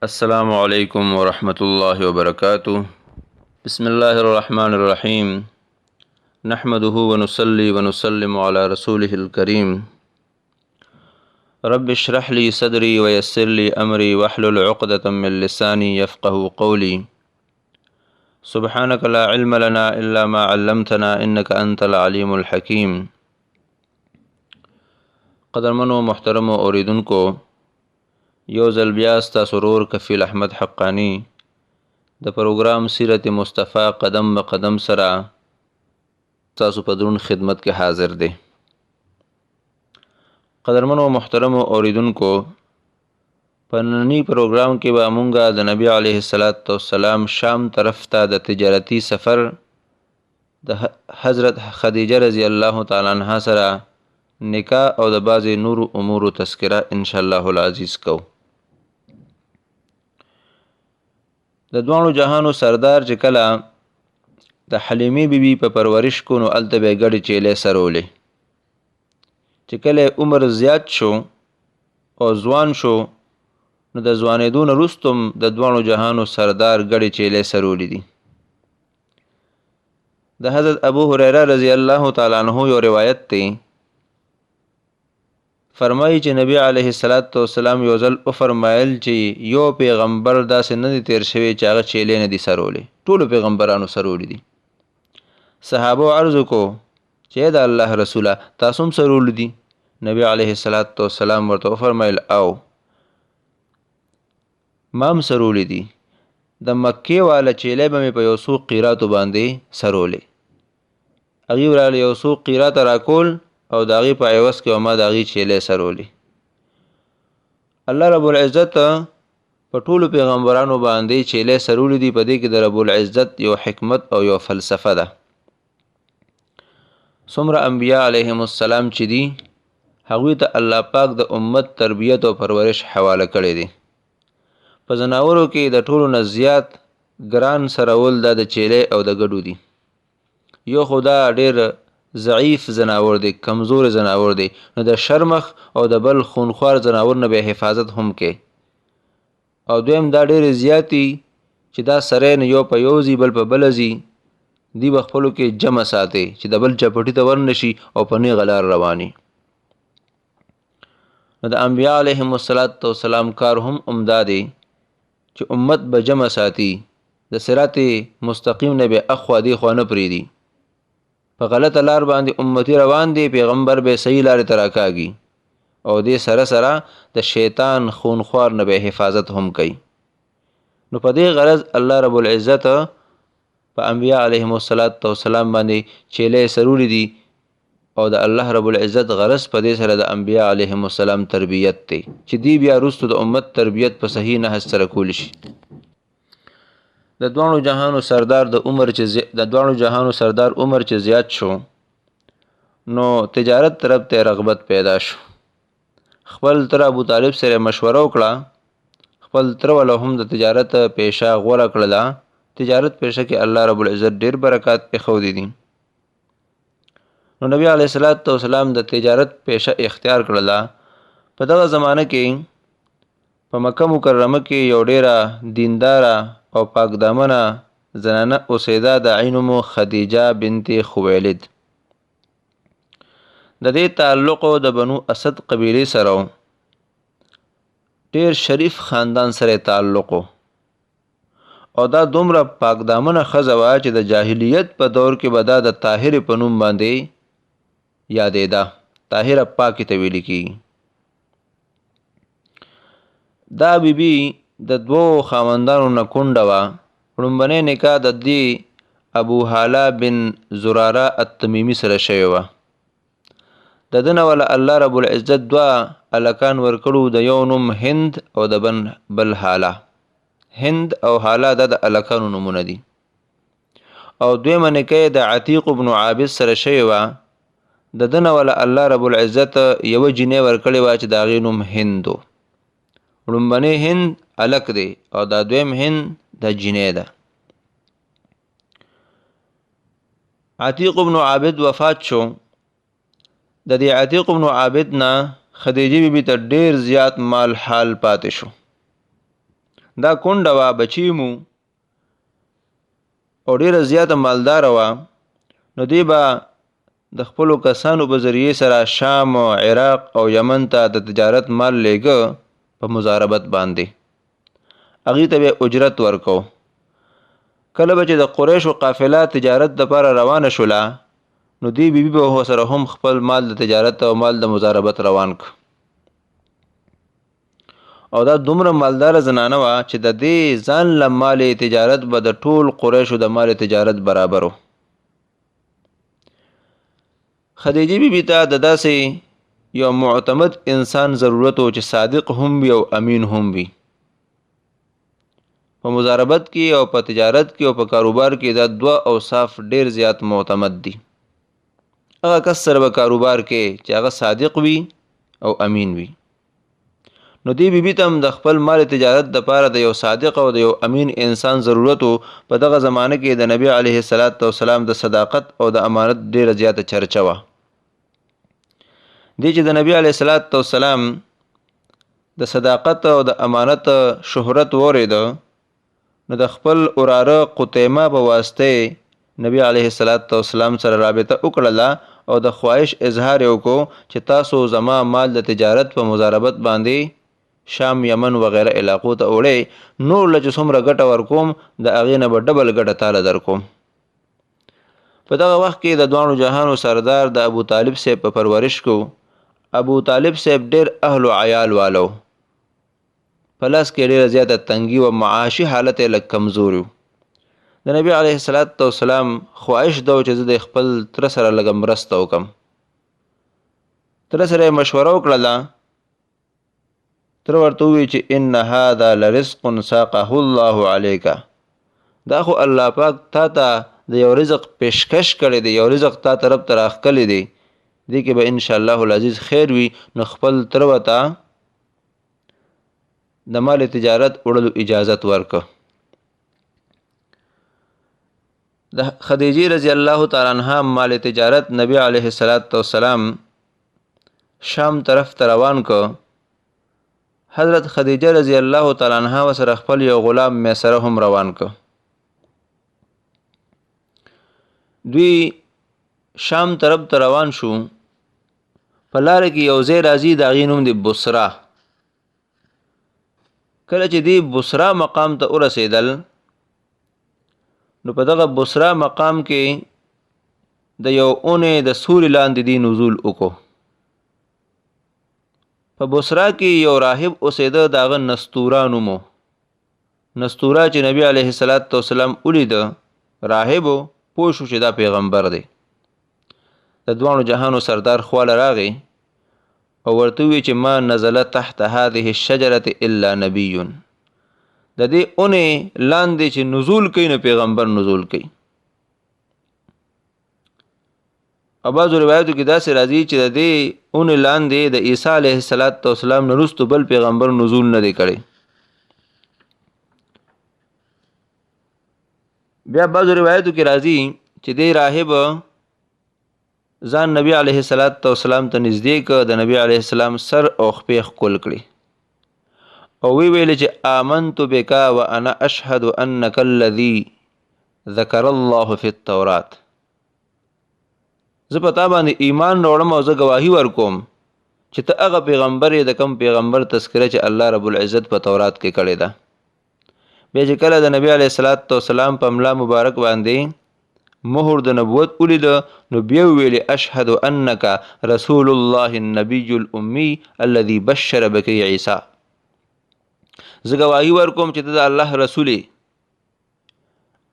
السلام علیکم ورحمۃ اللہ وبرکاتہ بسم اللہ الرحمن الرحیم نحمده ونصلي ونسلم على رسوله الكريم رب اشرح لي صدري ويسر لي أمري واحلل عقدة من لساني يفقه قولي سبحانك لا علم لنا إلا ما علمتنا إنك أنت العليم الحكيم قدرمنو محترم اوریدونکو یو ځل بیا ستاسو ورور کفیل احمد حقانی د پروګرام سیرت مصطفی قدم به قدم سره تاسو په درون خدمت کې حاضر دی. قدرمنو محترمو اوریدونکو په نننی پروګرام کې به مونږه د نبی علیه الصلاۃ والسلام شام طرف ته د تجارتي سفر د حضرت خدیجه رضی الله تعالی عنها سره نکاح او د بعض نور امور تذکره ان شاء الله العزیز کو. د دوانو جهانو سردار چې کله د حلیمی بیبي په پرورش کو نو الته به ګډې چیلې سرولې چې کله عمر زیات شو او ځوان شو نو د ځوانېدو نه وروستم د دوانو جهانو سردار ګډې چیلې سرولې دي. د حضرت ابو هریره رضی الله تعالی عنہ یو روایت دی، فرمایي چې نبی علیه السلام یو ځل فرمایل چې یو پیغمبر داسې نه دی تیر شوی چې هغه چیلې نه دي سرولې، ټولو پیغمبرانو سرولې دي. صحابه عرض کو چې د الله رسوله تاسو هم سرولې دي؟ نبی علیه السلام ورته فرمایل او ما هم سرولې دي، د مکې والا چیلې به مې په یو څو قیراتو باندې سرولې. هغې وراله یو څو قیراته راکول او د هغې په عوض کې ما د هغې چیلې سرولې. الله رب العزت په ټولو پیغمبرانو باندې چیلې سرولې دي. په دې کې د رب العزت یو حکمت او یو فلسفه ده. څومره انبیا علیهم السلام چې دي هغوی ته الله پاک د امت تربیت او پرورش حواله کړی دی. په ځناورو کې د ټولو نه زیات ګران سرول دا د چیلې او د ګډو دي. یو خو دا ډېر ضعیف زناور دی، کمزور زناور دی، نو د شرمخ او د بل خونخوار زناور نه به حفاظت هم کې. او دویم دا ډېر زیاتی چې دا سره نه یو په یو ځي بل په بل ځي، دی به خپلو کې جمع ساتي چې د بل چپټي ته ورنشي او په نیغه لار رواني. نو د انبیا علیهم السلام کار هم عمده دی چې امت به جمع ساتي، د صراط مستقیم نه به اخوا دی خوا نه پرېږدي. په غلطه لار باندې امتی روان دی، پیغمبر به صحیح لارې ته راکاږي او دې سره سره د شیطان خونخوار نه به حفاظت هم کوي. نو په دې غرض الله رب العزت په انبیا علیهم السلام باندې چیلې سرولې دي او د الله رب العزت غرض په دې سره د انبیا علیهم السلام تربیت دی چې دی بیا وروستو د امت تربیت په صحیح نحو سره کولی شي. د دوانو جهانو سردار عمر چې زیات شو نو تجارت طرف ته رغبت پیدا شو. خپل تر ابو طالب سره مشوره وکړه، خپل تر ول هم د تجارت پیشه غوره کړله. تجارت پیشه کې الله رب العزت ډیر برکات په خو دي. نو نبی علیه السلام د تجارت پیشه اختیار کړله. په دغه زمانه کې په مکه مکرمه کې یو ډیره دینداره او پاک دامنه زنانه اوسیده د عینمو خدیجه بنت خویلد. د دې تعلق د بنو اسد قبیله سره ډیر شریف خاندان سره تعلق او دا دومره پاک دامنه ښځه وه چې د جاهلیت په دور کې به دا د طاهرې په نوم باندې یادېده. طاهره پاکې ته ویل کېږي. دا بیبي د دوو خاوندانو نه کونډه وه. لومبنی نکاح د دې ابو حاله بن زراره التمیمي سره شوې وه. د ده نه وله الله رب العزت دوه هلکان ورکړو، د یو نوم هند او د بل حاله. هند او حاله دا د هلکانو نومونه دي. او دویمه نکاح د عتیق بن عابد سره شوې وه. د ده نه وله الله رب العزت یوه جینۍ ورکړې وه چې د هغې نوم هند و. لومبنی هند الک دی او دا دویم هند د جینۍ ده. عتیق بن عابد وفات شو. د دې عتیق بن عابد نه خدیجه بیبي ته ډیر زیات مال حال پاتې شو. دا کونډه وه بچی مو او ډېره زیاته مالداره وه نو دوی به د خپلو کسانو په ذریعې سره شام او عراق او یمن ته د تجارت مال لیږه په مضاربت باندې هغې ته به اجرت ورکو کله به چې د قریشو قافله تجارت دپاره روانه شوله نو دې بیبي به ورسره هم خپل مال د تجارت او مال د مضاربت روان ک او دا دومره مالداره زنانه وه چې د دې ځان له مال تجارت به د ټول قریشو د مال تجارت برابر و خدیجې بیبي ته د داسې یو معتمد انسان ضرورت و چې صادق هم وي او امین هم وي په مضاربت کې او په تجارت کې او په کاروبار کې دا دوه اوصاف ډیر زیات معتمد دي هغه کس سره به کاروبار کې چې هغه صادق وي او امین وي نو دی بیبي ته هم د خپل مال تجارت دپاره د یو صادق او د یو امین انسان ضرورت و په دغه زمانه کې د نبی علیه السلام د صداقت او د امانت ډیره زیاته چرچه وه دی چې د نبی علیه السلام د صداقت او د امانت شهرت واورېده نو د خپل وراره قطیمه په واسطه نبی علیه السلام سره رابطه وکړله او د خواهش اظهار یې وکړو چې تاسو زما مال د تجارت په مضاربت باندې شام یمن وغیره علاقو ته وړئ نور له چې څومره ګټه ورکوم د هغې نه به ډبل ګټه تاله درکوم په دغه وخت کې د دواړو جهانو سردار د ابو طالب صاحب په پرورش کو ابو طالب صاحب ډېر اهل و عیال والو په لاس کې ډېره زیاته تنګي و معاشي حالت یې لږ کمزور و د نبی علیه السلام خواهش دا و چې زه د خپل تره سره لږه مرسته وکړم تره سره یې مشوره وکړله تره ورته ووایي چې ان هذا لرزق ساقه الله علیک دا خو الله پاک تا ته د یو رزق پیشکش کړی دی یو رزق تا طرف ته راښکلی دی دې کې به انشاءالله العزیز خیر وي نو خپل تره ته د مال تجارت وړلو اجازت ورکه د خدیجې رضی الله تعالی عنها مال تجارت نبی علیه السلام شام طرف ته روان که حضرت خدیجه رضی الله تعالی عنها وسره خپل یو غلام میسره هم روان که دوی شام طرف ته روان شو په لاره کې یو ځای راځي د هغې نوم د بصره کله چې دی بصره مقام ته ورسېدل نو په دغه بصره مقام کې د یو اونې د سوري لاندې دی نزول وکړو په بصره کې یو راهب اوسېده د هغه نستوره نوم و نستوره چې نبی علیه السلام ولیده راهب و پوه شو چې دا پیغمبر دی د دواړو جهانو سردار خواله راغی او ورته وی چې ما نزل تحت هذه الشجره الا نبی د دې اونې لاندې چې نزول کوي نو پیغمبر نزول کوي او بعضو روایتو کې داسې راځي چې د دې اونې لاندې د عیسی علیه السلام نه وروسته بل پیغمبر نزول نه دی کړی بیا بعضو روایتو کې راځي چې دې راهب ځان نبی علیه السلام ته نږدې که د نبی علیه السلام سر او خپې ښکل کړي او وی ویل چې آمنت بک وانا اشهد انک الذی ذکر الله فی التورات زه په تا باندې ایمان راوړم او زه ګواهي ورکوم چې ته هغه پیغمبر یې د کوم پیغمبر تذکره چې الله رب العزت په تورات کې کړې ده بیا چې کله د نبی علیه السلام په ملا مبارک باندې مهر د نبوت ولیده نو بیا ویلې اشهد انک رسول الله النبی الامی الذي بشر بک عیسی زه ګواهي ورکوم چې ته د الله رسول یې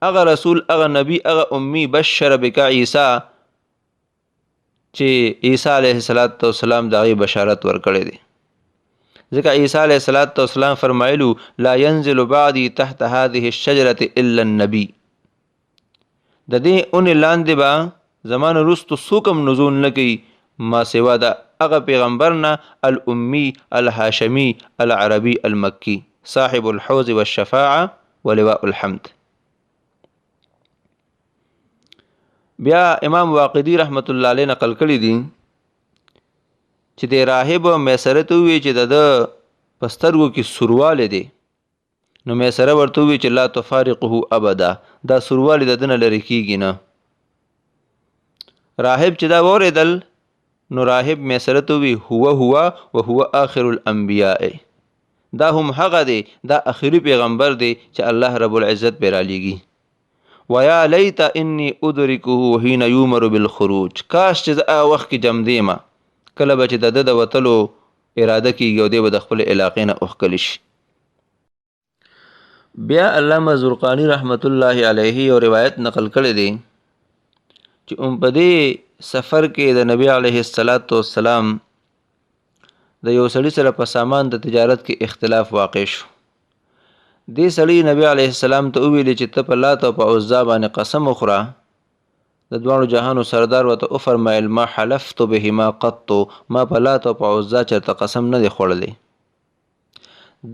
هغه رسول هغه نبی هغه امی بشر بک عیسی چې عیسی علیه السلام د هغې بشارت ورکړی دی ځکه عیسی علیه السلام فرمایلو لا ينزل بعدي تحت هذه الشجرة الا النبي د دې اونې لاندې به زمان وروسته څوک هم نزول نه کوي ما سوا د هغه پیغمبر نه الامی الهاشمی العربي المکی صاحب الحوض والشفاعة ولواء الحمد بیا امام واقدی رحمت الله علیه نقل کړي دي چې د راهب میسره ته ووایي چې د په سترګو کې سوروالی دی نو میسره ورته وویل چې لا تفارقه ابدا دا سوروالی د دنه لرې کیږي نه. راهب چې دا واورېدل نو راهب میسره ته وی هو وهو آخر الانبیاء، دا هم هغه دی، دا اخري پیغمبر دی چې الله رب العزت پې رالیږي. ویا لیت انی ادرکه حین یؤمر بالخروج، کاش چې زه هغه وخت کې جمع دیمه کله به چې د ده د وتلو اراده کیږي او دی به د خپل علاقې نه اوښکلی شي. بیا علامه زرقانی رحمت الله علیه یو روایت نقل کړی دی چې په دې سفر کې د نبی علیه السلام د یو سړي سره په سامان د تجارت کې اختلاف واقع شو. دې سړي نبی علیه السلام ته وویلې چې ته په لات او په عزا باندې قسم وخوره. د دواړو جهانو سردار ورته وفرمایل ما حلفت بهما قط، ما په لات او په عزا چېرته قسم نه دی خوړلی.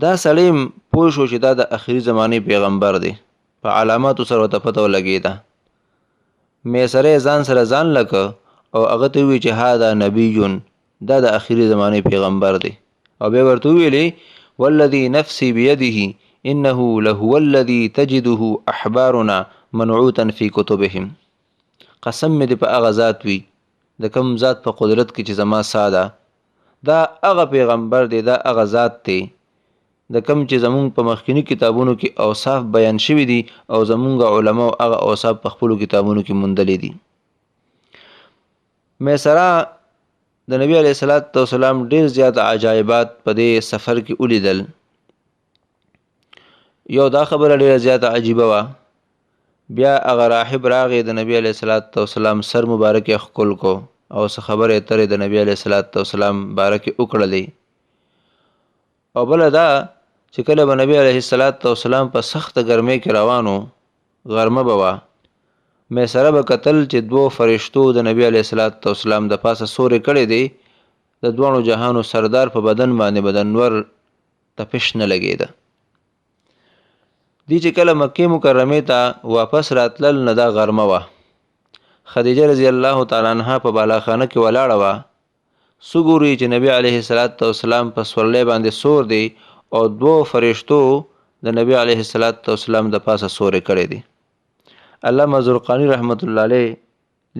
دا سړی پوه شو چې دا د اخري زمانې پیغمبر دی، په علاماتو سره ورته پته ولګېده. میسره ځان سره ځان لکه او هغه ته ووایي چې هذا نبی، دا د اخري زمانې پیغمبر دی. او بیا ورته وویلې والذي نفسي بيده انه لهو الذي تجده احبارنا منعوتا في كتبهم، قسم مې دې په هغه ذات وي د کوم ذات په قدرت کې چې زما سا ده، دا هغه پیغمبر دی، دا هغه ذات دی د کوم چې زمونږ په مخکینی کتابونو کې اوصاف بیان شوي دي او زمونږ علماو هغه اوصاف په خپلو کتابونو کې موندلي دي. میسره د نبی علیه السلام ډېر زیات عجایبات په دې سفر کې ولیدل. یو دا خبره ډېره زیاته عجیبه وه. بیا هغه راهب راغی د نبی علیه السلام سر مبارک یې ښکل کو او څه خبرې اترې د نبی علیه السلام باره کې وکړلې. او بله دا چې کله به نبی علیه السلام په سخته ګرمۍ کې روانو، غرمه به وه، میسره به کتل چې دوو فرشتو د نبی علیه السلام د پاسه سورې کړی دی، د دواړو جهانو سردار په بدن باندې به د انور تپش نه لګېده. دی چې کله مکې مکرمې ته واپس راتلل نه دا غرمه وه. خدیجه رضی الله تعالی عنها په بالاخانه کې ولاړه وه. څو ګوري چې نبی علیه السلام په سورلۍ باندې سور دی او دوو فرشتو د نبی علیه السلام د پاسه سورې کړی دی. علامه زرقانی رحمت الله علیه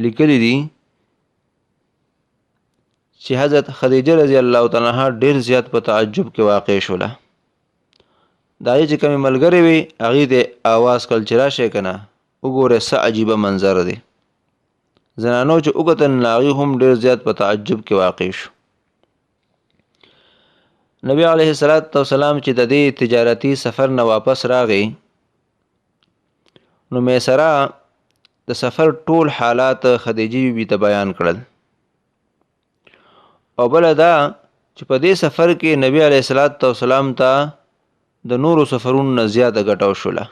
لیکلی دي چې حضرت خدیجه رضی الله تعالی عنها ډېر زیات په تعجب کې واقع شوله. دا چې کومې ملګرې وي هغې د اواز کړل چې راشئ که نه وګورئ څه عجیبه منظر دی. زنانو چې وکتل نو هغې هم ډېر زیات په تعجب کې واقع شو. نبی علیه السلام چې د دې تجارتي سفر نه واپس راغی نو میسره د سفر ټول حالات خدیجې بیبي ته بیان کړل. او بله دا چې په دې سفر کې نبی علیه السلام ته د نورو سفرونو نه زیاته ګټه وشوله.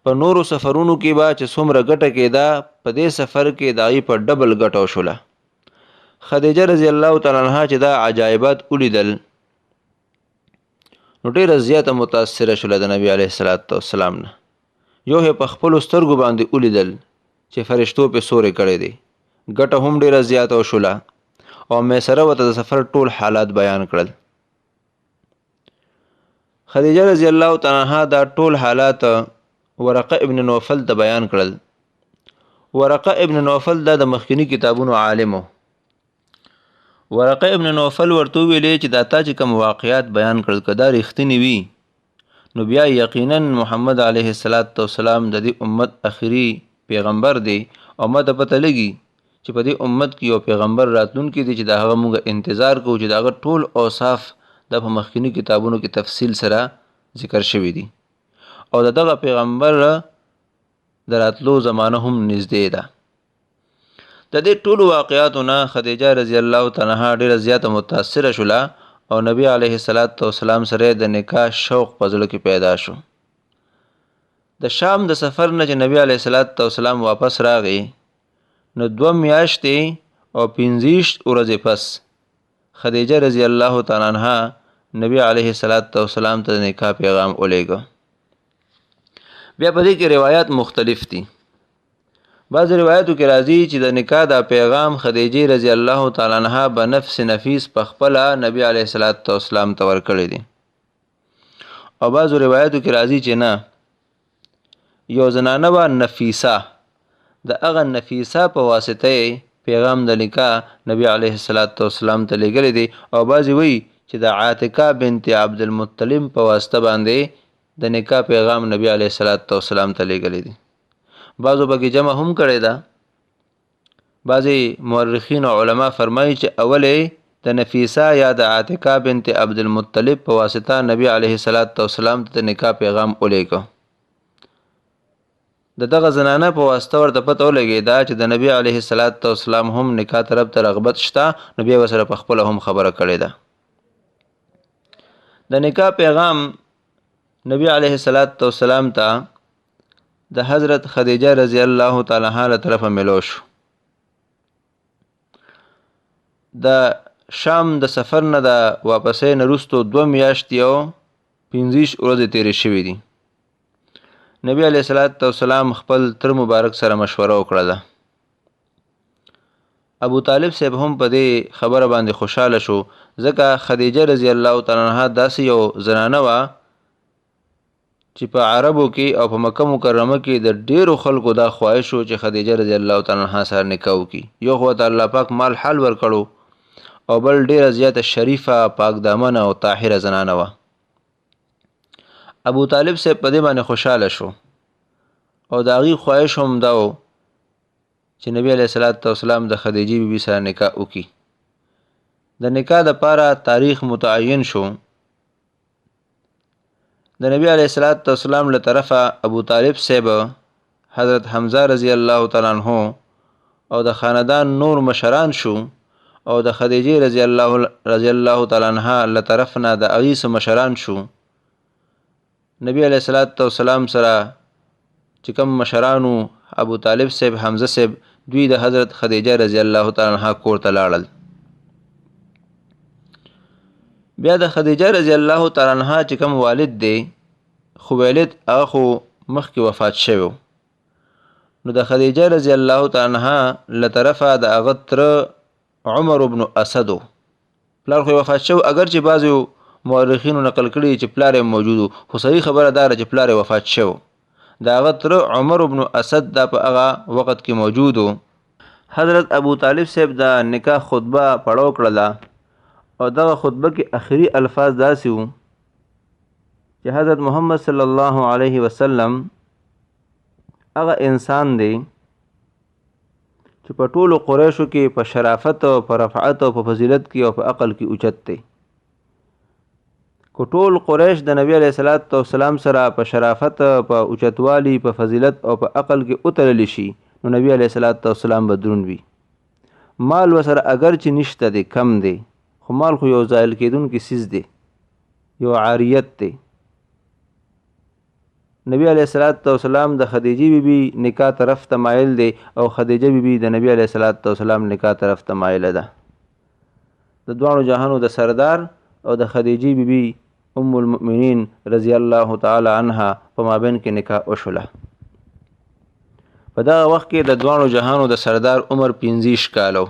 په نورو سفرونو کې به چې څومره ګټه کېده په دې سفر کې د هغې په ډبل ګټه وشوله. خدیجه رضی الله تعالی عنها چې دا عجایبات ولیدل نو ډېره زیاته متاثره شوله د نبی علیه السلام نه. یو یې په خپلو سترګو باندې ولیدل چې فرشتو پې سورې کړی دی، ګټه هم ډېره زیاته وشوله. او میسره ورته د سفر ټول حالات بیان کړل. خدیجه رضی الله تعالی عنها دا ټول حالات ورقه ابن نوفل ته بیان کړل. ورقه ابن نوفل دا د مخکینی کتابونو عالم و. ورقه ابن نوفل ورته وویلې چې دا تا چې کوم واقعات بیان کړل که دا رښتینې وي نو بیا یقینا محمد علیه السلام د دې امت اخري پیغمبر دی او ما ته پته لګي چې په دې امت کې یو پیغمبر راتلونکی دی چې د هغه موږ انتظار کوو چې د هغه ټول اوصاف د په مخکینی کتابونو کې تفصیل سره ذکر شوي دي او د دغه پیغمبر د راتلو زمانه هم نږدې ده. د دې ټولو واقعاتو نه خدیجه رضی الله تعالی عنها ډېره زیاته متاثره شوله او نبی علیه السلام سره د نکاح شوق په زړه کې پیدا شو. د شام د سفر نه چې نبی علیه السلام واپس راغی نو 2 میاشتې او 15 ورځې پس خدیجه رضی الله تعالی عنها نبی علیه السلام ته د نکاح پیغام ولیږه. بیا په دې کې روایات مختلف دي. بعض روایتو کې راځي چې د نکاح دا پیغام خدیجه رضی الله تعالی عنها بنفس نفیس په خپله نبی علیه السلام ته ورکړی دی او بعضو روایتو کې راځي چې نه یو زنانه وه نفیسه د هغه نفیسه په واسطه پیغام د نکاح نبی علیه السلام ته لېږلی دی او بعضې وایي چې د عاتکه بنت عبدالمطلب په واسطه باندې د نکاح پیغام نبی علیه السلام ته لېږلی دی بعضو پکې جمع هم کړی ده بعضې مورخین او علما فرمایي چې اولې د نفیسه یا د عاتکه بنت عبدالمطلب په واسطه نبی علیه السلام ته د نکاح پیغام ولیږه د دغه زنانه په واسطه ورته پته ولګېده چې د نبی علیه السلام هم نکاح طرف ته رغبت شته نو بیا ورسره په خپله هم خبره کړې ده د نکاح پیغام نبی علیه السلام ته د حضرت خدیجه رضی الله تعالی عنها له طرفه ملو شو د شام د سفر نه د واپسۍ نه وروستو 2 میاشتې او 15 ورځې تېرې شوې دي نبی علیه السلام خپل تر مبارک سره مشوره وکړله ابو طالب صاحب هم په دې خبره باندې خوشحاله شو ځکه خدیجه رضی الله تعالی عنها داسې یو زنانه وه چې په عربو کې او په مکه مکرمه کې د ډیرو خلکو دا خواهش و چې خدیجه رضی الله تعالی عنها سره نکاح وکړي یو خو ته الله پاک مال حال ورکړو او بل ډیره زیاته شریفه پاک دامنه او طاهره زنانه وه ابو طالب صاحب په دې باندې خوشحاله شو او د هغې خواهش هم دا و چې نبی علیه السلام د خدیجې بیبي سره نکاح وکړي د نکاح دپاره تاریخ متعین شو د نبی علیه السلام له طرفه ابو طالب صاحب حضرت حمزه رضی الله تعالی عنه او د خاندان نور مشران شو او د خدیجې رضی الله تعالی عنها له طرف نه د هغې څه مشران شو نبی علیه السلام سره چې کوم مشرانو ابو طالب صاحب حمزه صاحب دوی د حضرت خدیجه رضی الله تعالی عنها کور ته لاړل بیا د خدیجه رضی الله تعالی عنها چې کوم والد دی خویلد هغه خو مخکې وفات شوی نو د خدیجه رضی الله تعالی عنها له طرفه د هغه تره عمر بن اسد پلار خو وفات شو اگر چې بعضو مورخینو نقل کړي چې پلار یې موجود خو صحیح خبره دا چې پلار یې وفات شو د هغه تره عمر بن اسد دا په هغه وخت کې موجود حضرت ابو طالب صاحب د نکاح خطبه پړاو کړله او دغه خطبه کې آخري الفاظ داسې وو چې حضرت محمد صلی الله علیه وسلم هغه انسان دی چې په ټولو قریشو کې په شرافت او په رفعت او په فضیلت کې او په عقل کې اوچت دی کو ټول قریش د نبی علیه السلام سره په شرافت په اوچتوالي په فضیلت او په عقل کې اترلی شي نو نبی علیه السلام به دروند وي مال وسره اگر چې نشته دی کم دی خو مال خو یو زایل کېدونکی څیز دی یو عاریت دی نبی علیه السلام د خدیجې بیبي نکاح طرف ته مایل دی او خدیجه بیبي د نبی علیه السلام نکاح طرف ته مایله ده د دواړو جهانو د سردار او د خدیجې بیبي ام المؤمنین رضی الله تعالی عنها په مابین کې نکاح وشوله په دغه وخت کې د دواړو جهانو د سردار عمر 25 کالو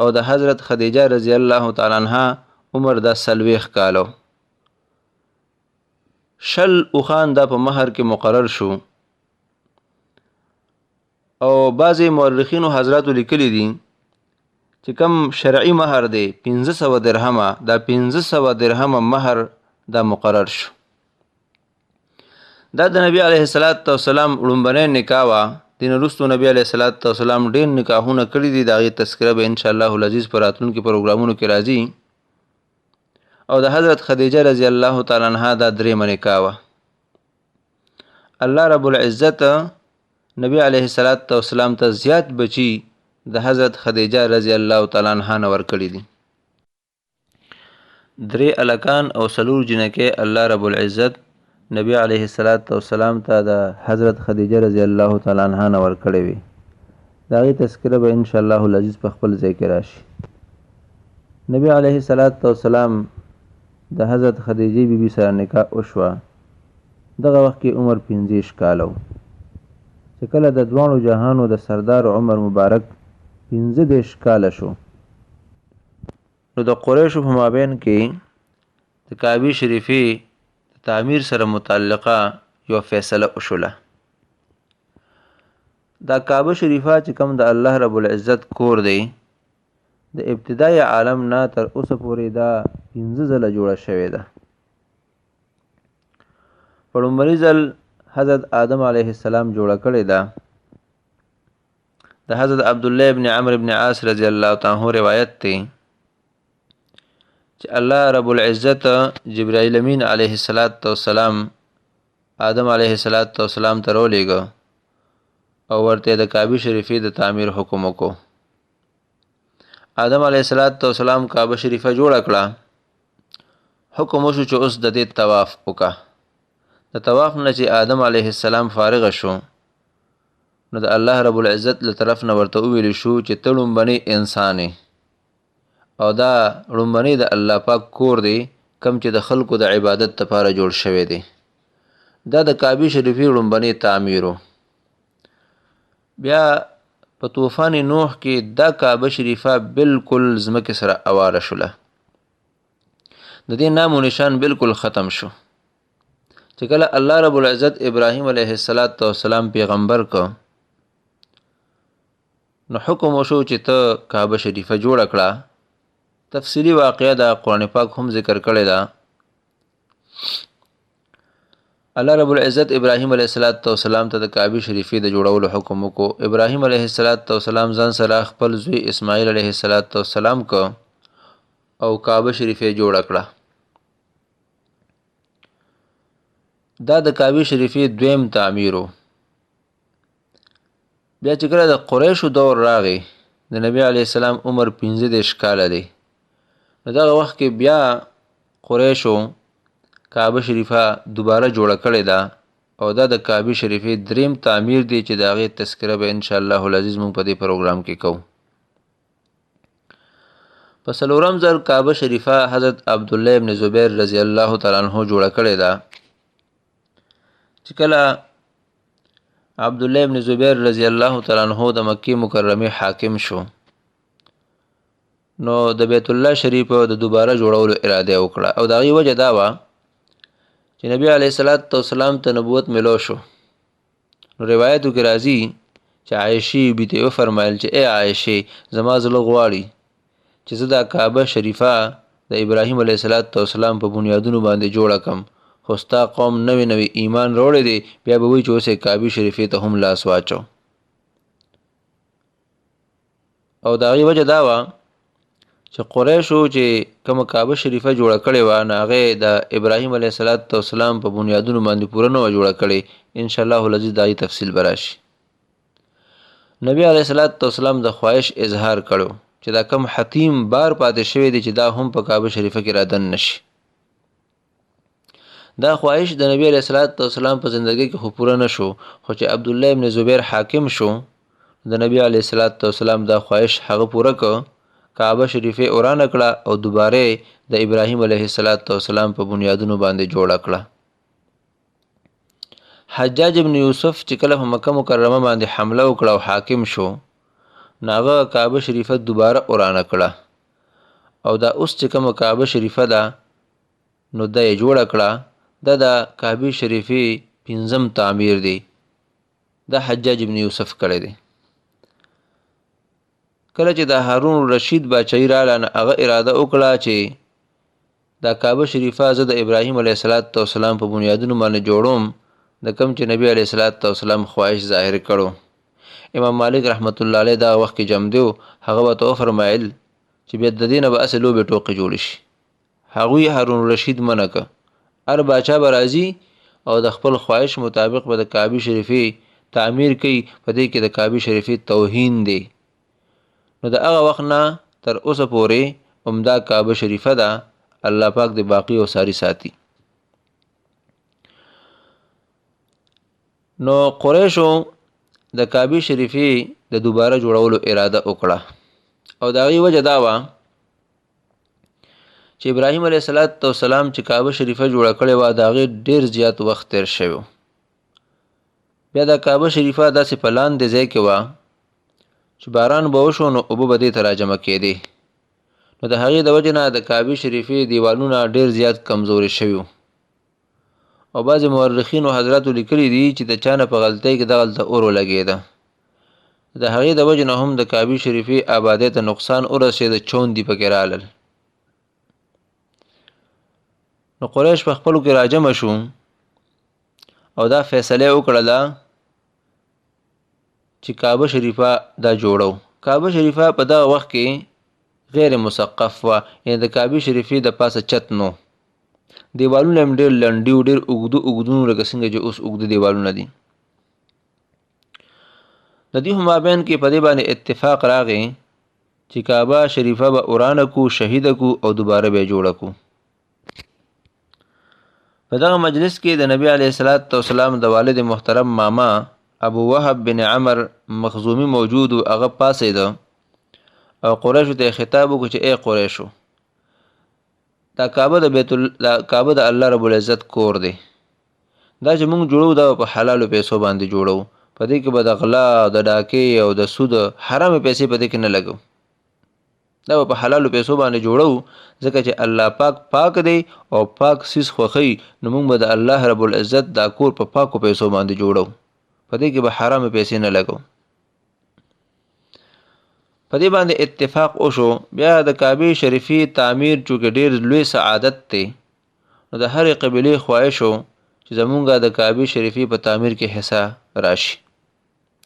او د حضرت خدیجه رضی الله تعالی عنها عمر د 40 کالو شل اوخان دا په مهر کې مقرر شو او بعضې مورخینو حضراتو لیکلی دي چې کم شرعي مهر دی 1500 درهمه دا 1500 درهمه مهر دا مقرر شو دا د نبی علیه السلام لومبنی نکاح وه دین وروستو نبی علیه السلام ډېر نکاحونه کړي دي د هغې تذکره به انشاءالله العزیز په راتلونکي پروګرامونو کې راځي او د حضرت خدیجه رضی الله تعالی عنها دا درېمه نکاح وه الله رب العزت نبی علیه السلام ته زیات بچي د حضرت خدیجه رضی الله تعالی عنها نه ورکړي دي 3 الکان او 4 جنکې الله رب العزت نبی علیه السلام ته د حضرت خدیجه رضی الله تعالی عنها نه ورکړي وي د هغې تذکره به انشاءالله العزیز په خپل ځای کې راشي نبی علیه السلام د حضرت خدیجې بیبي سره نکاح وشوه دغه وخت کې عمر 15 کاله چې کله د دواړو جهانو د سردار عمر مبارک 15 کاله شو نو د قریشو په مابین کې د کعبې شریفې تعمیر سره متعلقه یو فیصله وشوله. دا کعبه شریفه چې کوم د الله رب العزت کور دی، د ابتدای عالم نه تر اوسه پورې دا 15 ځله جوړه شوې ده. په لومړي ځل حضرت آدم علیه السلام جوړه کړې ده. د حضرت عبدالله ابن عمرو ابن عاص رضی الله تعالی عنہ روایت دی چې الله رب العزت جبرائیل امین علیه السلام آدم علیه السلام ته راولېږه او ورته د کعبه شریفې د تعمیر حکم وکړو. آدم علیه السلام کعبه شریفه جوړه کړه. حکم وشو چې اوس د دې طواف وکړه. د طواف نه چې آدم علیه السلام فارغ شو، نو د الله رب العزت له طرف نه ورته وویل شو چې ته لومبنی انسان او دا لومبنی د الله پاک کور دی کم چې د خلکو د عبادت لپاره جوړ شوی دی. دا د کعبه شریفې لومبنی تعمیرو. بیا په طوفان نوح کې دا کعبه شریفه بالکل ځمکې سره اواره شوله. د دې نام و نشان بالکل ختم شو. چې کله الله رب العزت ابراهیم علیه السلام پیغمبر کو، نو حکم وشو چې ته کعبه شریفه جوړه کړه. تفصیلی واقعه دا قرآن پاک هم ذکر کړی دا. الله رب العزت ابراهیم علیه السلام ته د کعبه شریفې د جوړولو حکم وکړو. ابراهیم علیه السلام ځان سره خپل زوی اسماعیل علیه السلام کو او کعبه شریفې جوړه کړه. دا د کعبه شریفې دویم تعمیرو. بیا چې کله د قریشو دور راغی، د نبی علیه السلام عمر 15 کاله دی، نو دغه وخت کې بیا قریشو کعبه شریفه دوباره جوړه کړې ده او دا د کعبه شریفې دریم تعمیر دی چې د هغې تذکره به انشاءالله العزیز موږ په دې پروګرام کې کوو. په څلورم ځل کعبه شریفه حضرت عبدالله ابن زبیر رضی الله تعالی عنہ جوړه کړې ده. چې کله عبدالله ابن زبیر رضی الله تعالی عنہ د مکې مکرمه حاکم شو، نو د بیت الله شریف د دوباره جوړولو اراده وکړه او د هغې وجه دا وه چې نبی علیه السلام ته نبوت ملو شو. نو روایتو کې راځي چې عایشې بیبي ته وفرمایل چې ای عایشې، زما زړه غواړي چې زه دا کعبه شریفه د ابراهیم علیه السلام په بنیادونو باندې جوړه کم، خو ستا قوم نوی نوی ایمان راوړی دی، بیا به وایي چې اوس یې کعبه شریفې ته هم لاس واچو. او د هغې وجه دا وه چې قریشو چې کومه کعبه شریفه جوړه کړې وه، نو هغې د ابراهیم علیه السلام په بنیادونو باندې پوره نه وه جوړه کړې. انشاءالله العزیز د هغې تفصیل به راشي. نبی علیه السلام د خواهش اظهار کړو چې دا کم حتیم بار پاتې شوی دی چې دا هم په کعبه شریفه کې رادن نشي. دا خواهش د نبی علیه السلام په زندګۍ کې خو پوره نه شو، خو چې عبدالله ابن زبیر حاکم شو، د نبی علیه السلام دا خواهش هغه پوره کړ، کعبه شریفه ورانه کړه او دوباره د ابراهیم علیه السلام په بنیادونو باندې جوړه کړه. حجاج ابن یوسف چې کله په مکه مکرمه باندې حمله وکړه او حاکم شو، نو هغه کعبه شریفه دوباره ورانه کړه او دا اوس چې کومه کعبه شریفه ده نو دا یې جوړه کړه. دا د کعبه شریفې 5م تعمیر دی. دا حجاج ابن یوسف کړی دی. کله چې د هارون رشید باچایي راغله، نو هغه اراده وکړه چې دا کعبه شریفه زه د ابراهیم علیه السلام په بنیادونو باندې جوړوم، د کوم چې نبی علیه السلام خواهش ظاهر کړو. امام مالک رحمت الله علیه دا وخت کې جمع دی، هغه ورته وفرمایل چې بیا د دې نه به هسې لوبې ټوقې جوړې شي. هغوی هارون رشید منع که، هر باچا به راځي او د خپل خواهش مطابق به د کعبه شریفې تعمیر کوي. په دې کې د کعبه شریفې توهین دی. نو د هغه وخت نه تر اوسه پورې عمده کعبه شریفه ده، الله پاک د باقی او ساری ساتي. نو قریشو د کعبه شریفې د دوباره جوړولو اراده وکړه او د هغې وجه دا وه چې ابراهیم علیه السلام چې کعبه شریفه جوړه کړې وه، د هغې ډېر زیات وخت تیر شوی. بیا د کعبه شریفه داسې په لاندې ځای کې وه چې باران به وشو نو اوبه به دې ته راجمع کېدې. نو د هغې د وجې نه د کعبه شریفې دیوالونه ډېر زیات کمزوري شوي. او بعضې مورخینو حضراتو لیکلي دي چې د چا نه په غلطۍ کې دغلته اور ولګېده. د هغې د وجې نه هم د کعبې شریفې آبادۍ ته نقصان ورسېد، چوندې پکې رالل. نو قریش په خپلو کې راجمع شو او دا فیصله وکړله چې کعبه شریفه دا جوړو. کعبه شریفه په دغه وخت کې غیر مسقف وه، یعنې د کعبې شریفې د پاسه چت نو. دیوالونه هم ډېر لنډي و، ډېر اوږده اوږدونه لکه څنګه چې اوس اوږده دیوالونه دي. د دې مابین کې په دې باندې اتفاق راغی چې کعبه شریفه به ورانه کو، شهیده کو او دوباره به یې جوړه کو. په دغه مجلس کې د نبی علیه السلام د والد محترم ماما ابو وهب بن عمر مخزومي موجود و. هغه پاڅېده او قریشو ته یې خطاب وکړو چې ای قریشو، دا کعبه د الله رب العزت کور دی. دا چې موږ جوړو دا په حلالو پیسو باندې جوړو. په دې کې به د غلا، د ډاکې او د سود حرامې پیسې په دې کې نه لګو. دا به په حلالو پیسو باندې جوړو، ځکه چې الله پاک دی او پاک سیز خوښوي. نو موږ به د الله رب العزت دا کور په پاکو پیسو باندې جوړو، په دې کې به حرامې پیسې نه لګو. په دې باندې اتفاق وشو. بیا د کعبې شریفې تعمیر چونکې ډېر لوی سعادت دی، نو د هرې قبیلې خواهش و چې زمونږ د کعبې شریفې په تعمیر کې حصه راشي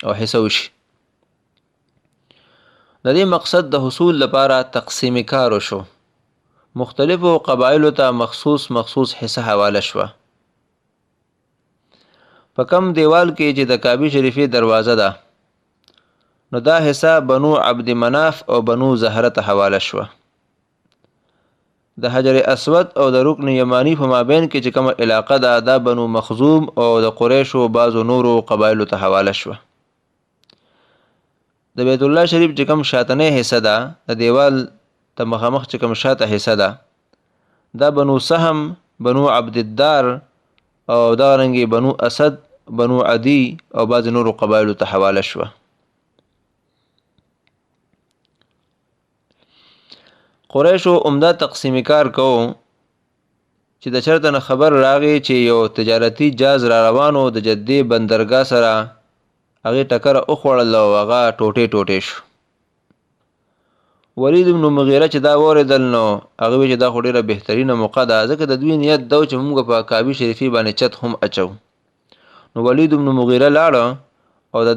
او حصه وشي. د دې مقصد د حصول لپاره تقسیم کار وشو. مختلفو قبایلو ته مخصوص حصه حواله شوه. په کم دیوال کې چې د کعبې شریفې دروازه ده، نو دا حصه بنو عبد مناف او بنو زهره ته حواله شوه. د حجر اسود او د رکن یمانی په مابین کې چې کومه علاقه ده، دا بنو مخزوم او د قریشو بعضو نورو قبایلو ته حواله شوه. د بیت الله شریف چې کوم شاتنی حصه ده، د دیوال ته مخامخ چې کوم شاته حصه ده، دا بنو سهم، بنو عبدالدار او دغرنګې بنو اسد، بنو عدی او بعض نورو قبایلو ته حواله شوه. قریشو عمده تقسیمی کار کو چې د چرته نه خبر راغی چې یو تجارتي جاز را روانو د جدې بندرګاه سره، هغې ټکره وخوړل او هغه ټوټې شو. ولید بن مغیره چې دا واورېدل، نو هغه وی چې دا خو ډېره بهترینه موقع ده، ځکه د دوی نیت ده چې موږ په کعبې شریفې باندې چت هم اچو. نو ولید بن مغیره لاړه او د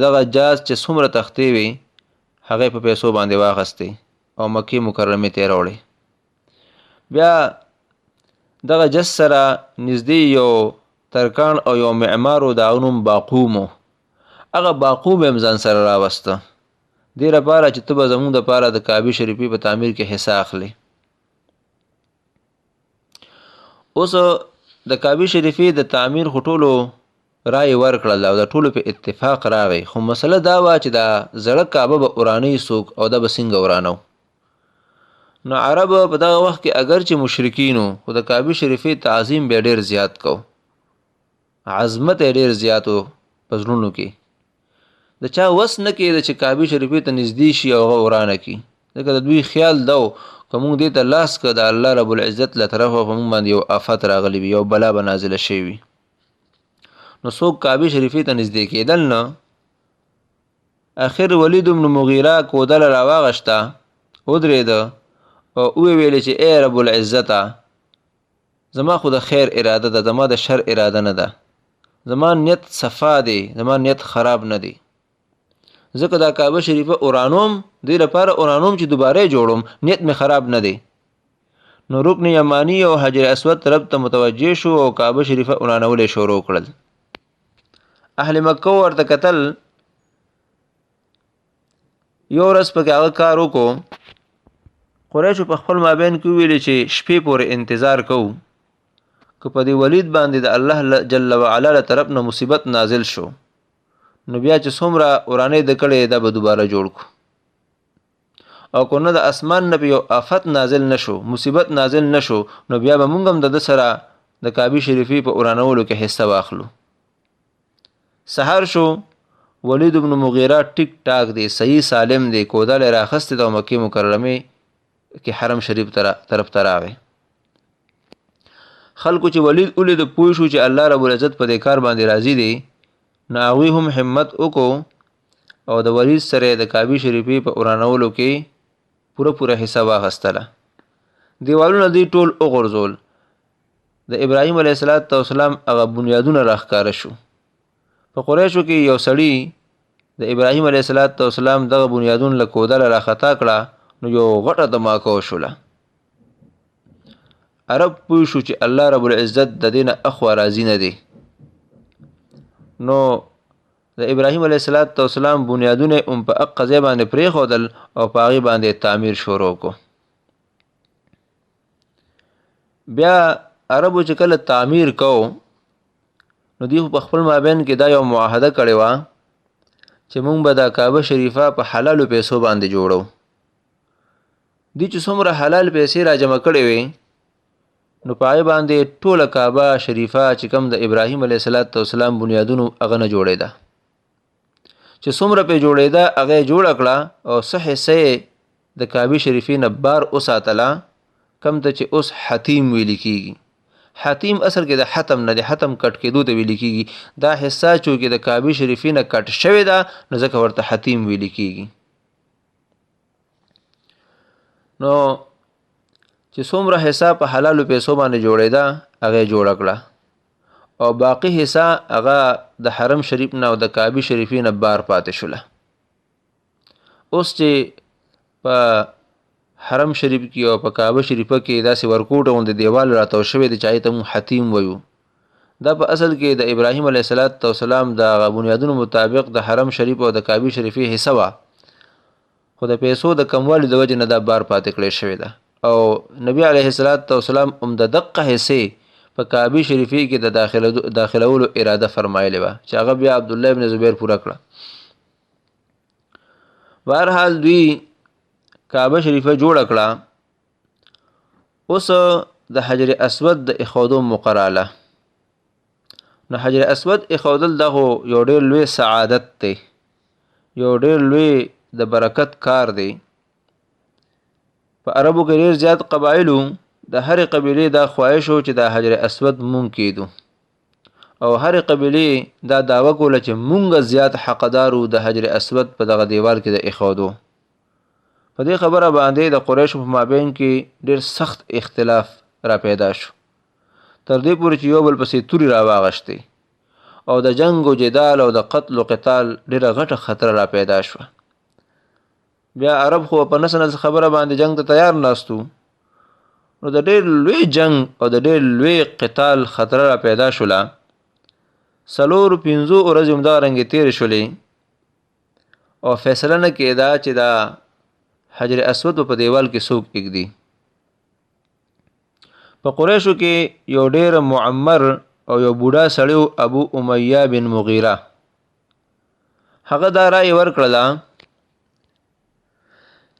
دغه جاز چې څومره تختې وي هغې په پیسو باندې واخیستې او مکې مکرمې ته یې راوړې. بیا دغه جز سره نږدې یو ترکان او یو معمار و، د هغه نوم باقوم و. هغه باقوم هم ځان سره راوسته، دې لپاره چې ته به زموږ دپاره د کعبې شریفې په تعمیر کې حصه اخلې. اوس د کعبې شریفې د تعمیر خو ټولو رایې ورکړل او د ټولو په اتفاق راغی، خو مسله دا وه چې دا زړه کعبه به ورانوي څوک او دا به څنګه ورانو. نو عرب په دغه وخت کې اگر چې مشرکین وو، خو د کعبې شریفې تعظیم به ډېر زیات کو، عظمت یې ډېر زیات و په زړونو کې. د چا وس نه کېده چې کعبې شریفې ته نږدې شي او هغه ورانه کړي، ځکه د دوی خیال ده که موږ دې ته لاس که د الله رب العزت له طرفه په موږ باندې یو آفت راغلی وي، یو بلا به نازله شوې وي. نو څوک کعبې شریفې ته نږدې کېدل نه. اخر ولید بن مغیره کودله راواغشته، ودرېده او ویې ویلې چې ای رب العزته، زما خو د خیر اراده ده، زما د شر اراده نه ده. زما نیت صفا دی، زما نیت خراب نه دی. ځکه دا کعبه شریفه اورانوم، دې لپاره اورانوم چې دوباره جوړوم، نیت مې خراب نه دی. نو رکن یمانی او حجر اسود طرف ته متوجه شو او کعبه شریفه اورانول یې شروع کړل. اهل مکه ورته کتل. یو ورځ پکې هغه کار وکړو. قریشو په خپل مابین کې وویلې چې شپې پورې انتظار کوو، که په دې ولید باندې د الله جل وعلا له طرف نه مصیبت نازل شو، نو بیا چې څومره ورانې د کړې دا به دوباره جوړ کړو، او که نه د اسمان نه یو آفت نازل نشو، مصیبت نازل نشو، نو بیا به موږ هم د ده سره د کعبې شریفې په ورانولو کې حصه واخلو. سهار شو، ولید بن مغیره ټیک ټاک دی، صحیح سالم دی، کودله یې راخستې ده او مکې مکرمې کې حرم شریف طرف ته راغی. خلکو چې ولید ولید پوه شو چې الله رب العزت په دې کار باندې راضي دی، نو هغوی هم همت وکړو او د ولید سره د کعبې شریفې په ورانولو کې پوره حصه واخیستله. دیوالونه دوی ټول وغورځول. د ابراهیم علیه السلام هغه بنیادونه راښکاره شو. په قریشو کې یو سړي د ابراهیم علیه السلام دغه بنیادونه له کودله راخطا کړه، نو یو غټه دماکه وشوله. عرب پوه شو چې الله رب العزت د دې نه اخوا راضي نه دی، نو د ابراهیم علیه السلام بنیادونه هم په حق ځای باندې پرېښودل او په هغې باندې تعمیر شروع کړو. بیا عربو چې کله تعمیر کو، نو دوی په خپل مابین کې دا یو معاهده کړې وه چې موږ به دا کعبه شریفه په حلالو پیسو باندې جوړو. دوی چې څومره حلال پیسې را جمع کړې وې، نو په هغې باندې ټوله کعبه شریفه چې کوم د ابراهیم علیه السلام بنیادونو هغه نه جوړېده. چې څومره پې جوړېده هغه یې جوړه کړه او څه حصه یې د کعبې شریفې نه بار وساتله، کم ته چې اوس حتیم ویل کېږي. حتیم اصل کې د حتم نه د حتم کټ کېدو ته ویل کېږي. دا حصه چې د کعبې شریفې نه کټ شوې ده، نو ځکه ورته حتیم ویل کېږي. نو چې څومره حصه په حلالو پیسو باندې جوړېده هغه یې جوړه کړه، او باقي حصه هغه د حرم شریف نه او د کعبې شریفې نه بار پاتې شوله. اوس چې په حرم شریف کې او په کعبه شریفه کې داسې ورکوټه غوندې دیوال راتاو شوی دی چې هغې ته موږ حتیم ویو. دا په اصل کې د ابراهیم علیه السلام د هغه بنیادونو مطابق د حرم شریف او د کعبې شریفې حصه وه، خو د پیسو د کموالي د وجې نه دا بار پاتې کړې شوې ده. او نبی علیه السلام هم د دقه حصې په کعبې شریفې کې د داخلولو اراده فرمایلې وه، چې هغه بیا عبدالله ابن زبیر پوره کړه. بهرحال دوی کعبه شریفه جوړه کړه. اوس د حجر اسود د ایښودو مقراله. نو حجر اسود ایښودل دا خو یو ډېر لوی سعادت دی، یو ډېر لوی د برکت کار دی. په عربو کې ډېر زیات قبایلو د هرې قبیلې دا خواهش و چې دا حجر اسود مونږ کېدو، او هرې قبیلې دا دعوه کوله چې مونږ زیات حقدار وو د حجر اسود په دغه دیوال کې د ایښودو. په دې خبره باندې د قریشو په مابین کې ډېر سخت اختلاف را پیدا شو، تر دې پورې چې یو بل پسې تورې را واغشتې، او د جنگ و جدال او د قتل و قتال ډېره غټه خطره را پیدا شوه. بیا عرب خو په نس نس خبره باندې جنگ ته تیار ناستو، نو د ډېر لوی جنگ او د ډېر لوی قتال خطره را پیدا شوله. 4-5 ورځې همدارنګې تېرې شولې، او فیصله نه کېده چې دا حجر اسود په دیوال کې څوک ایږدي. په قریشو کې یو ډېر معمر او یو بوډا سړی و، ابو امیه بن مغیره. هغه دا رایې ورکړله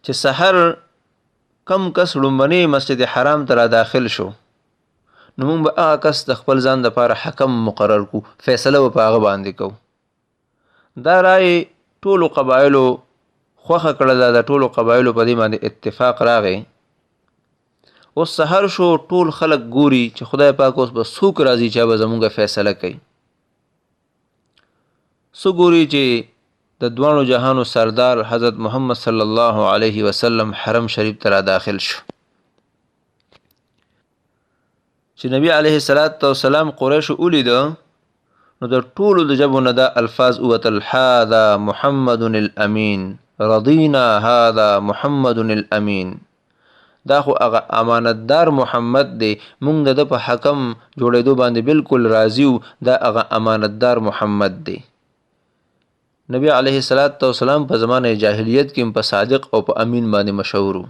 چې سحر کم کس لومبنی مسجد حرام ته را داخل شو، نو موږ به هغه کس د خپل ځان دپاره حکم مقرر کړو، فیصله به په هغه باندې کوو. دا رایې ټولو قبایلو خوښه کړله، د ټولو قبایلو په دې باندې اتفاق راغی. اوس سحر شو، ټول خلک ګوري چې خدای پاک اوس به څوک راځي چې به زمونږ فیصله کوي. څو ګوري چې د دوانو جهانو سردار حضرت محمد صلی الله علیه وسلم حرم شریف ته را داخل شو. چې نبی علیه السلام قریشو ولیده، نو د ټولو د ژبو نه دا الفاظ ووتل: هذا محمد الامین، رضینا هذا محمد الامین. دا خو هغه امانتدار محمد دی، مونږ د ده په حکم جوړېدو باندې بالکل راضي وو، دا هغه امانتدار محمد دی. نبی علیه السلام په زمانه جاهلیت کې په صادق او په امین باندې مشهور وو.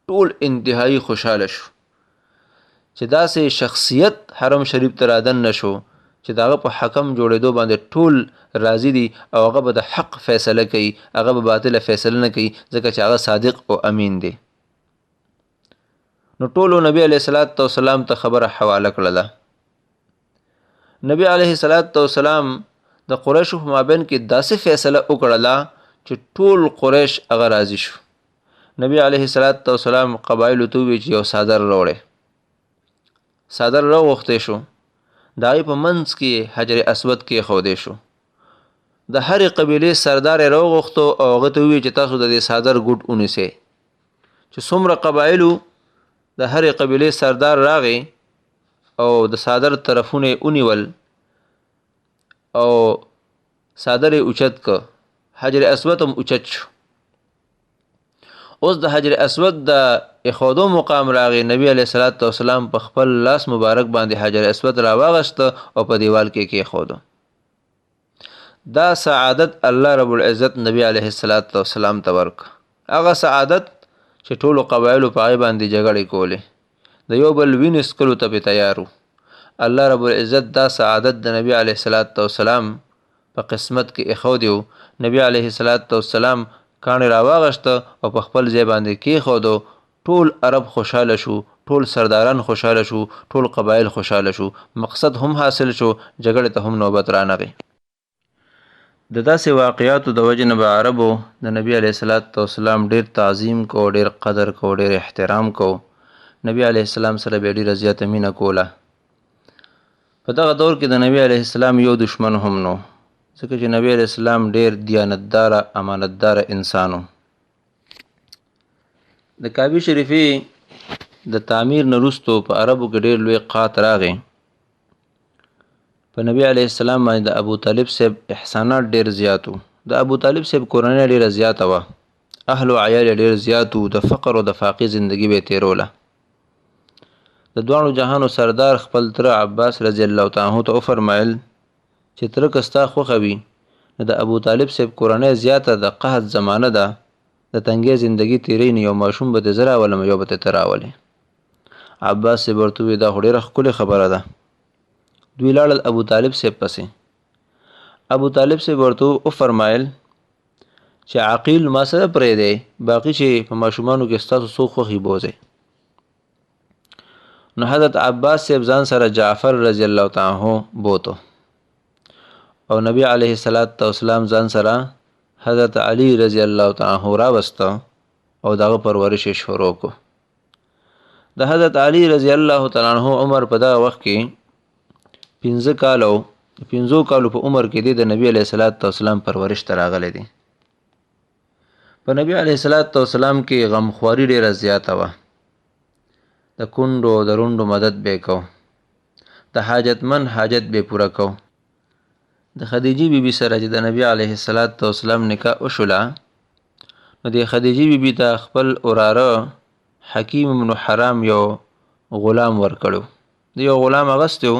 ټول انتهایی خوشحاله شو چې داسې شخصیت حرم شریف ته رادن نشو چې د هغه په حکم جوړېدو باندې ټول راضي دي، او هغه به د حق فیصله کوي، هغه به باطله فیصله نه کوي، ځکه چې هغه صادق او امین دی. نو ټولو نبی علیه السلام ته خبره حواله کړله. نبی علیه السلام د قریشو په مابین کې داسې فیصله وکړله چې ټول قریش هغه راضي شو. نبی علیه السلام قبایلو ته وویل چې یو څادر راوړئ. صادر راوغوښتی شو، د هغې په منځ کې حجر اسود کېښودی شو. د هرې قبیلې سردار یې راوغوښتو او هغه ته وویل چې تاسو د دې صادر ګوټ ونیسئ. چې څومره قبایلو د هرې قبیلې سردار راغی او د صادر طرفونه یې ونیول او صادر یې اوچت که، حجر اسود هم اوچت شو. اوس د حجر اسود د ایښودو مقام راغی، نبی علیه صلات وسلام په خپل لاس مبارک باندې حجر اسود راواغسته او په دیوال کې کېښودو. دا سعادت الله رب العزت نبی علیه الصلاۃ والسلام ته ورکړه. هغه سعادت چې ټولو قبایلو په هغې باندې جګړې کولې، د یو بل وینې څکلو ته پې تیار وو. الله رب العزت دا سعادت د نبی علیه الصلاۃ والسلام په قسمت کې ایښودی و. نبی علیه الصلاۃ والسلام کاڼې راواغسته او په خپل ځای باندې کېښودو. ټول عرب خوشحاله شو، ټول سرداران خوشحاله شو، ټول قبایل خوشحاله شو، مقصد هم حاصل شو، جګړې ته هم نوبت رانغی. د داسې واقعاتو د وجې نه به عربو د نبی علیه صلات وسلام ډېر تعظیم کو، ډېر قدر کو، ډېر احترام کو. نبی علیه السلام سره به ډېره زیاته مینه کوله. په دغه دور کې د نبی علیه السلام یو دشمن هم نو، ځکه چې نبی علیه السلام ډېر دیانتداره امانتداره انسان و. د کعبې شریفې د تعمیر نه وروستو په عربو کې ډېر لوی قحط راغی. په نبی علیه السلام باندې د ابو طالب صاحب احسانات ډېر زیات وو. د ابو طالب صاحب کورنۍ ډېره زیاته وه، اهل و عیال یې ډېر زیات وو، د فقر او د فاقې زندګي به یې تېروله. د دواړو جهانو سردار خپل تره عباس رضی الله تعالی عنه ته وفرمایل چې تره که ستا خوښه وي نو د ابو طالب صاحب کورنۍ زیاته د قحط زمانه ده، د تنګې زندګي تېرئ نو یو ماشوم به دې زه راولم یو به ته راولې. عباس صاحب ورته وویل دا خو ډېره ښکلې خبره ده. دوی لاړل ابو طالب صاحب پسې. ابو طالب صاحب ورته وفرمایل چې عقیل ما سره پرېږدی، باقي چې په ماشومانو کې ستاسو څوک خوښي بوځئ. نو حضرت عباس صاحب ځان سره جعفر رضی الله تعالی عنه بوتو او نبی علیه السلام ځان سره حضرت علی رضی الله تعالی عنه راوسته او دغه پرورش یې شروع کو. د حضرت علی رضی الله تعالی عنه عمر په دغه وخت کې 15 کالو په عمر کې دی د نبی علیه السلام پرورش ته راغلی دی. په نبی علیه السلام کې غمخواري ډېره زیاته وه. د کونډو او د رونډو مدد به کو، د حاجتمن حاجت به پوره کو. د خدیجې بیبي سره چې د نبی علیه السلام نکاح وشوله، نو د خدیجې بیبي ته خپل وراره حکیم بن حرام یو غلام ورکړو. د یو غلام اغوستی و،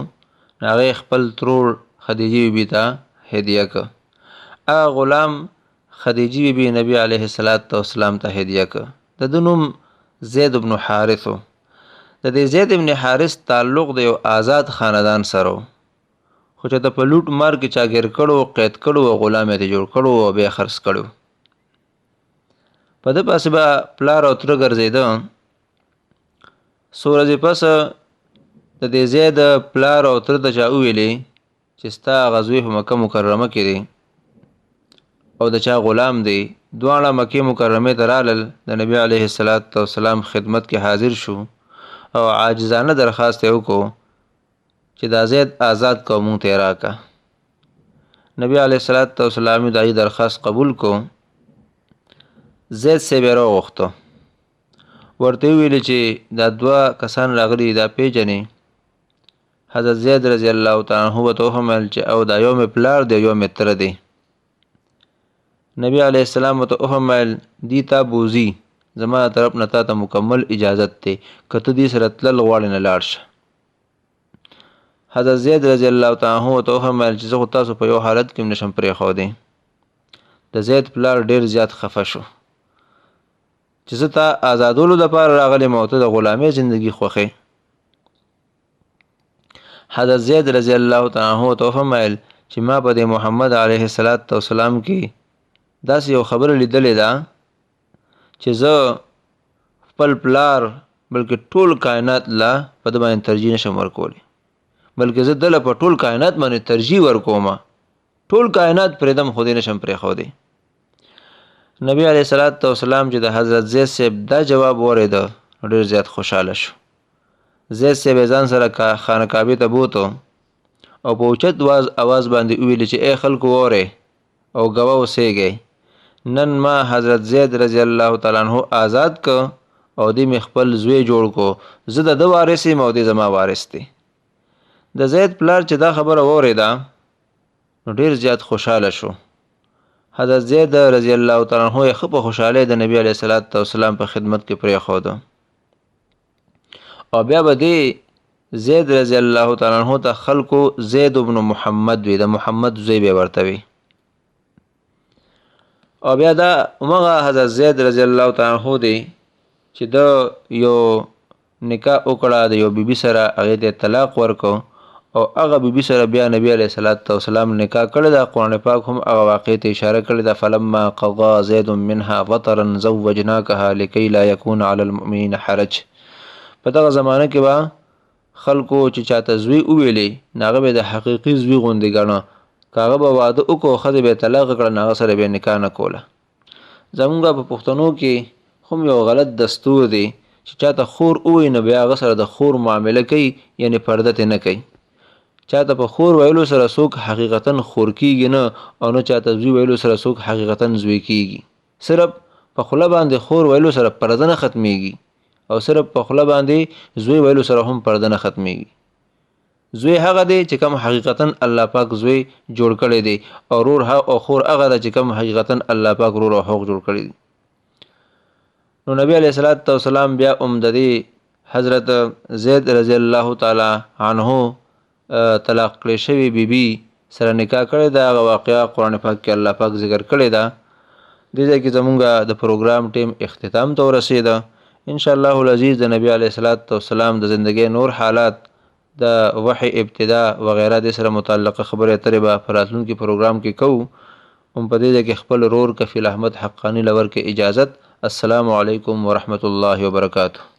هغې خپل ترور خدیجې بیبي ته هدیه که. هغه غلام خدیجې بیبي نبی علیه السلام ته هدیه که. د ده نوم زید بن حارث و. د دې زید بن حارث تعلق د یو آزاد خاندان سره و، خو چې د په لوټ مار کې چا ګیر کړو، قید کړو او غلام یې جوړ کړو او بیا خرڅ کړو. په ده پسې به پلار او تره ګرځېده. څو ورځې پس د دې زید پلار او تره ته چا وویلې چې ستا غزوې په مکه مکرمه کې دی او د چا غلام دی. دواړه مکې مکرمې ته رالل، د نبی علیه السلام خدمت کې حاضر شو او عاجزانه درخواست یې وکړو چې دا زید آزاد کو، مونږ ته یې راکړه. نبی علیه السلام د هغې درخواست قبول کو. زید صاحب یې راوغوښته، ورته یې وویلې چې دا 2 کسان راغلي دا پیژنې. حضرت زید رضی الله تعالی عنه ورته وفرمیل چې او دا یو مې پلار دی یو مې تره دی. نبی علیه السلام ورته وفرمیل دي تا بوځي، زما طرف نه تا ته مکمل اجازت دی، که ته دې سره تلل غواړې نه لاړ شه. حضرت زید رضی الله تعالی عنه ورته وفرمیل چې زه خو تاسو په یو حالت کې هم نشم پرېښودی. د زید پلار ډېر زیات خفه شو چې زه تا آزادولو دپاره راغلیم او ته د غلامۍ زندګي خوښې. حضرت زید رضی الله تعالی عنه ورته وفرمیل چې ما په دې محمد علیه السلام کې داسې یو خبره لیدلې ده چې زه خپل پلار بلکې ټول کائنات لا په ده باندې ترجیح نشم ورکولی، بلکې زه دله په ټول کائنات باندې ترجیح ورکوم، ټول کائنات پرېږدم خو دې نشم پرېښودی. نبی علیه السلام چې د حضرت زید صاحب دا جواب واورېده نو ډېر زیات خوشحاله شو. زید صاحب ځان سره خانه کعبې ته بوتو او په اوچت اواز باندې وویل چې ای خلکو وورئ او ګواه اوسیږئ نن ما حضرت زید رضی الله تعالی عنہ آزاد که او دې مې خپل زوی جوړ کو زه د ده وارث یم او دې زما وارث دی د زید پلار چې دا خبره واورېده نو ډېر زیات خوشحاله شو حضرت زید رضی الله تعالی عنہ یې ښه په خوشحالۍ د نبي علیه الصلاة والسلام په خدمت کې پرېښوده او بیا به دې زید رضی الله تعالی عنہ ته خلکو زید ابن محمد وي د محمد زوی به ورته وي او بیا دا همغه حضرت زید رضی الله تعالی عنہ دی چې د یو نکاح وکړه د یو بیبي سره هغې ته طلاق ورکو او هغه بیبي سره بیا نبی علیه الصلاة والسلام نکاح کړی ده قرآن پاک هم هغه واقعې ته اشاره کړې ده فلما قضا زید منها وطرا زوجناکها لکی لا یکون علی المؤمنین حرج په دغه زمانه کې به خلکو چې چاته زوی وویلې نو هغه به د حقیقي زوی غوندې ګڼه که هغه به واده وکړو ښځه به یې طلاق کړه نو هغه سره به یې نکاح نه کوله زمونږ په پښتنو کې هم یو غلط دستور دی چې چاته خور ووایي نو بیا هغه سره د خور معامله کوي یعنې پرده ترې نه کوي چاته په خور ویلو سره څوک حقیقتا خور کیږي نه او نه چاته زوی ویلو سره څوک حقیقتا زوی کیږي صرف په خوله باندې خور ویلو سره پرده نه ختمیږي او صرف په خوله باندې زوی ویلو سره هم پرده نه ختمیږي زوی هغه دی چې کوم حقیقتا الله پاک زوی جوړ کړی دی او رور او خور هغه ده چې کوم حقیقتا الله پاک رور او حق جوړ کړی دی نو نبی علیه الصلاة والسلام بیا د دې حضرت زید رضی الله تعالی عنه طلاق کړی شوی بیبي سره نکاح کړی ده هغه واقعه قرآن پاک کې الله پاک ذکر کړی ده دې ځای کې زمونږ د پروګرام ټیم اختتام ته ورسېده انشاءالله العزیز د نبی علیه الصلاة والسلام د زندګۍ نور حالات د وحی ابتدا وغیره د سره متعلقه خبرې اترې به په راتلونکي پروګرام کې کوو هم په دې ځای کې خپل رور کفیل احمد حقانی لور کې اجازت السلام علیکم ورحمة الله وبرکاته